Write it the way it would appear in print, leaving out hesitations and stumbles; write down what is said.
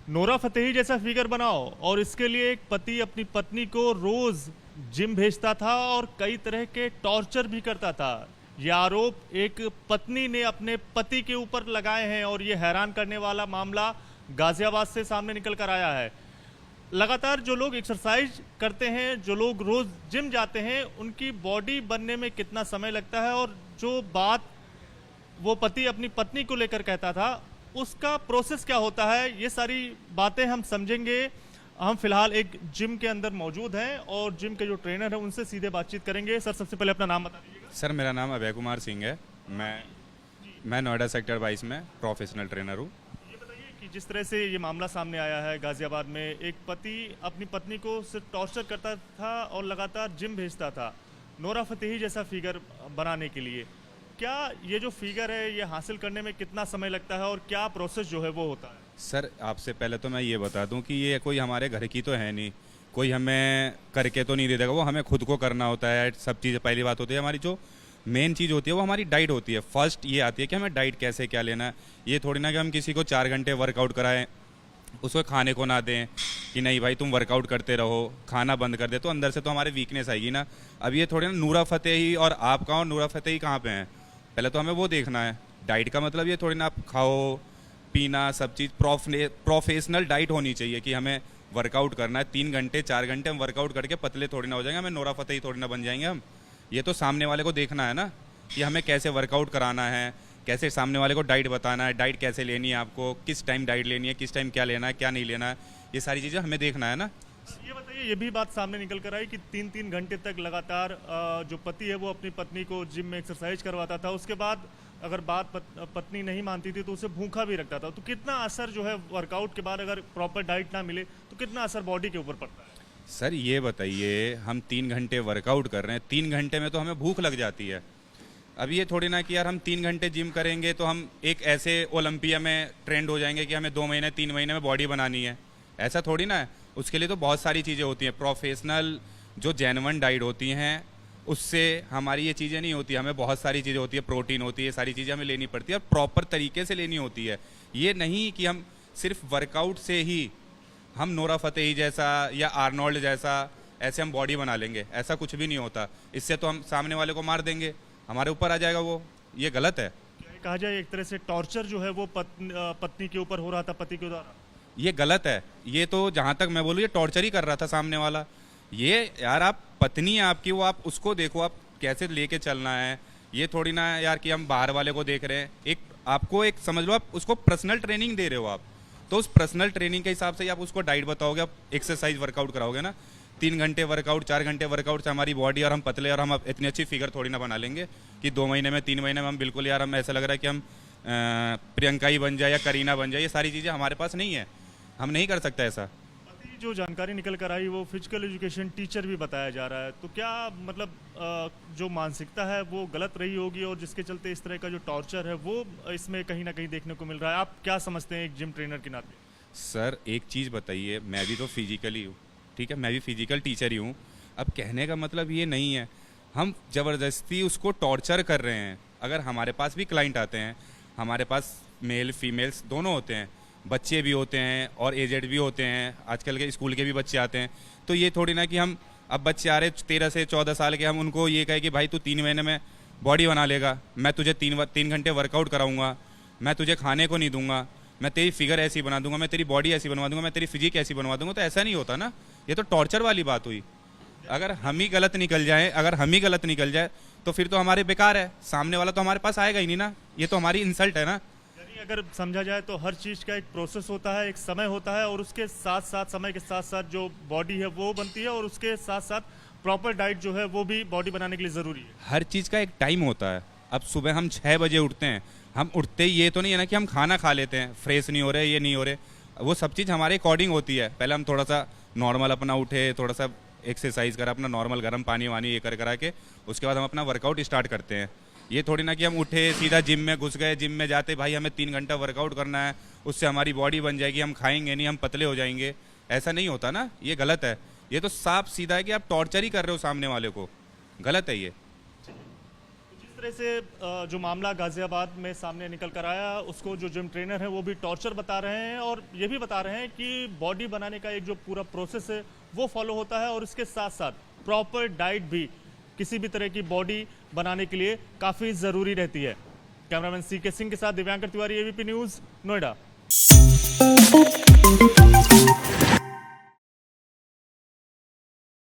Nora Fatehi जैसा figure बनाओ और इसके लिए एक पति अपनी पत्नी को रोज जिम भेजता था और कई तरह के टॉर्चर भी करता था। ये आरोप एक पत्नी ने अपने पति के ऊपर लगाए हैं और ये हैरान करने वाला मामला गाजियाबाद से सामने निकल कर आया है। लगातार जो लोग एक्सरसाइज करते हैं, जो लोग रोज जिम जाते हैं, उनकी बॉडी बनने में कितना समय लगता है और जो बात वो पति अपनी पत्नी को लेकर कहता था उसका प्रोसेस क्या होता है, ये सारी बातें हम समझेंगे। हम फिलहाल एक जिम के अंदर मौजूद हैं और जिम के जो ट्रेनर हैं उनसे सीधे बातचीत करेंगे। सर, सबसे पहले अपना नाम बता दीजिएगा। सर, मेरा नाम अभय कुमार सिंह है। मैं नोएडा सेक्टर 22 में प्रोफेशनल ट्रेनर हूँ। ये बताइए कि जिस तरह से ये मामला सामने आया है गाजियाबाद में, एक पति अपनी पत्नी को सिर्फ टॉर्चर करता था और लगातार जिम भेजता था नोरा फतेही जैसा फिगर बनाने के लिए। क्या ये जो फिगर है ये हासिल करने में कितना समय लगता है और क्या प्रोसेस जो है वो होता है? सर, आपसे पहले तो मैं ये बता दूं कि ये कोई हमारे घर की तो है नहीं, कोई हमें करके तो नहीं दे देगा, वो हमें खुद को करना होता है। सब चीज़ें पहली बात होती है, हमारी जो मेन चीज़ होती है वो हमारी डाइट होती है। फर्स्ट ये आती है कि हमें डाइट कैसे क्या लेना है। ये थोड़ी ना कि हम किसी को 4 घंटे वर्कआउट कराएं, उसको खाने को ना दें कि नहीं भाई तुम वर्कआउट करते रहो, खाना बंद कर दे, तो अंदर से तो हमारे वीकनेस आएगी ना। अब ये थोड़ी ना नूरा फतेही और आप कहाँ और नूरा फतेही कहाँ पे हैं, पहले तो हमें वो देखना है। डाइट का मतलब ये थोड़ी ना आप खाओ पीना सब चीज़ प्रोफेशनल डाइट होनी चाहिए कि हमें वर्कआउट करना है 3 घंटे 4 घंटे, हम वर्कआउट करके पतले थोड़ी ना हो जाएंगे, हमें नोरा फतेही थोड़ी ना बन जाएंगे हम। ये तो सामने वाले को देखना है ना कि हमें कैसे वर्कआउट कराना है, कैसे सामने वाले को डाइट बताना है, डाइट कैसे लेनी है, आपको किस टाइम डाइट लेनी है, किस टाइम क्या लेना है क्या नहीं लेना है, ये सारी चीज़ें हमें देखना है ना। ये बताइए, ये भी बात सामने निकल कर आई कि 3-3 घंटे तक लगातार जो पति है वो अपनी पत्नी को जिम में एक्सरसाइज करवाता था। उसके बाद अगर बात पत्नी नहीं मानती थी तो उसे भूखा भी रखता था। तो कितना असर जो है वर्कआउट के बाद अगर प्रॉपर डाइट ना मिले तो कितना असर बॉडी के ऊपर पड़ता है? सर, ये बताइए, हम 3 घंटे वर्कआउट कर रहे हैं, 3 घंटे में तो हमें भूख लग जाती है। अब ये थोड़ी ना कि यार हम 3 घंटे जिम करेंगे तो हम एक ऐसे ओलंपिया में ट्रेंड हो जाएंगे कि हमें 2 महीने 3 महीने में बॉडी बनानी है, ऐसा थोड़ी ना है। उसके लिए तो बहुत सारी चीज़ें होती हैं, प्रोफेशनल जो जेन्युइन डाइट होती हैं उससे हमारी ये चीज़ें नहीं होती। हमें बहुत सारी चीज़ें होती है, प्रोटीन होती है, सारी चीज़ें हमें लेनी पड़ती है और प्रॉपर तरीके से लेनी होती है। ये नहीं कि हम सिर्फ वर्कआउट से ही हम नोरा फतेही जैसा या आर्नोल्ड जैसा ऐसे हम बॉडी बना लेंगे, ऐसा कुछ भी नहीं होता। इससे तो हम सामने वाले को मार देंगे, हमारे ऊपर आ जाएगा वो। ये गलत है। क्या कहा जाए एक तरह से टॉर्चर जो है वो पत्नी के ऊपर हो रहा था पति के द्वारा? ये गलत है। ये तो जहाँ तक मैं बोलूँ ये टॉर्चर ही कर रहा था सामने वाला। ये यार, आप पत्नी है आपकी, वो आप उसको देखो, आप कैसे लेके चलना है। ये थोड़ी ना यार कि हम बाहर वाले को देख रहे हैं। एक आपको एक समझ लो, आप उसको पर्सनल ट्रेनिंग दे रहे हो आप, तो उस पर्सनल ट्रेनिंग के हिसाब से ही आप उसको डाइट बताओगे, आप एक्सरसाइज वर्कआउट कराओगे ना। 3 घंटे वर्कआउट 4 घंटे वर्कआउट से हमारी बॉडी और हम पतले और हम इतनी अच्छी फिगर थोड़ी ना बना लेंगे कि 2 महीने में 3 महीने में हम बिल्कुल यार हम ऐसा लग रहा है कि हम प्रियंका ही बन जाए या करीना बन जाए। ये सारी चीज़ें हमारे पास नहीं है, हम नहीं कर सकते ऐसा। पति जो जानकारी निकल कर आई वो फिजिकल एजुकेशन टीचर भी बताया जा रहा है। तो क्या मतलब जो मानसिकता है वो गलत रही होगी और जिसके चलते इस तरह का जो टॉर्चर है वो इसमें कहीं ना कहीं देखने को मिल रहा है? आप क्या समझते हैं एक जिम ट्रेनर के नाते? सर, एक चीज़ बताइए, मैं भी तो फिजिकली हूँ, ठीक है, मैं भी फिजिकल टीचर ही हूँ। अब कहने का मतलब ये नहीं है हम ज़बरदस्ती उसको टॉर्चर कर रहे हैं। अगर हमारे पास भी क्लाइंट आते हैं, हमारे पास मेल फीमेल्स दोनों होते हैं, बच्चे भी होते हैं और एजेड भी होते हैं, आजकल के स्कूल के भी बच्चे आते हैं। तो ये थोड़ी ना कि हम अब बच्चे आ रहे 13 से 14 साल के, हम उनको ये कहे कि भाई तू 3 महीने में बॉडी बना लेगा, मैं तुझे 3 घंटे वर्कआउट कराऊंगा, मैं तुझे खाने को नहीं दूंगा, मैं तेरी फिगर ऐसी बना दूंगा, मैं तेरी बॉडी ऐसी बनवा दूंगा, मैं तेरी फिजिक ऐसी बनवा दूंगा। तो ऐसा नहीं होता ना, ये तो टॉर्चर वाली बात हुई। अगर हम ही गलत निकल जाए तो फिर तो हमारे बेकार है, सामने वाला तो हमारे पास आएगा ही नहीं ना। ये तो हमारी इंसल्ट है ना। यानी अगर समझा जाए तो हर चीज़ का एक प्रोसेस होता है, एक समय होता है और उसके साथ साथ समय के साथ साथ जो बॉडी है वो बनती है और उसके साथ साथ प्रॉपर डाइट जो है वो भी बॉडी बनाने के लिए ज़रूरी है। हर चीज़ का एक टाइम होता है। अब सुबह हम 6 बजे उठते हैं, हम उठते ही ये तो नहीं है ना कि हम खाना खा लेते हैं, फ्रेश नहीं हो रहे, ये नहीं हो रहे, वो सब चीज़ हमारे अकॉर्डिंग होती है। पहले हम थोड़ा सा नॉर्मल अपना उठे, थोड़ा सा एक्सरसाइज करा, अपना नॉर्मल गर्म पानी वानी ये करा के उसके बाद हम अपना वर्कआउट स्टार्ट करते हैं। ये थोड़ी ना कि हम उठे सीधा जिम में घुस गए, जिम में जाते भाई हमें 3 घंटा वर्कआउट करना है, उससे हमारी बॉडी बन जाएगी, हम खाएंगे नहीं, हम पतले हो जाएंगे, ऐसा नहीं होता ना। ये गलत है। ये तो साफ सीधा है कि आप टॉर्चर ही कर रहे हो सामने वाले को, गलत है ये। तरह से जो मामला गाजियाबाद में सामने निकल कर आया, उसको जो जिम ट्रेनर है वो भी टॉर्चर बता रहे हैं और ये भी बता रहे हैं कि बॉडी बनाने का एक जो पूरा प्रोसेस है वो फॉलो होता है और इसके साथ साथ प्रॉपर डाइट भी किसी भी तरह की बॉडी बनाने के लिए काफ़ी ज़रूरी रहती है। कैमरामैन CK सिंह के साथ दिव्यांकर तिवारी, ABP न्यूज़, नोएडा।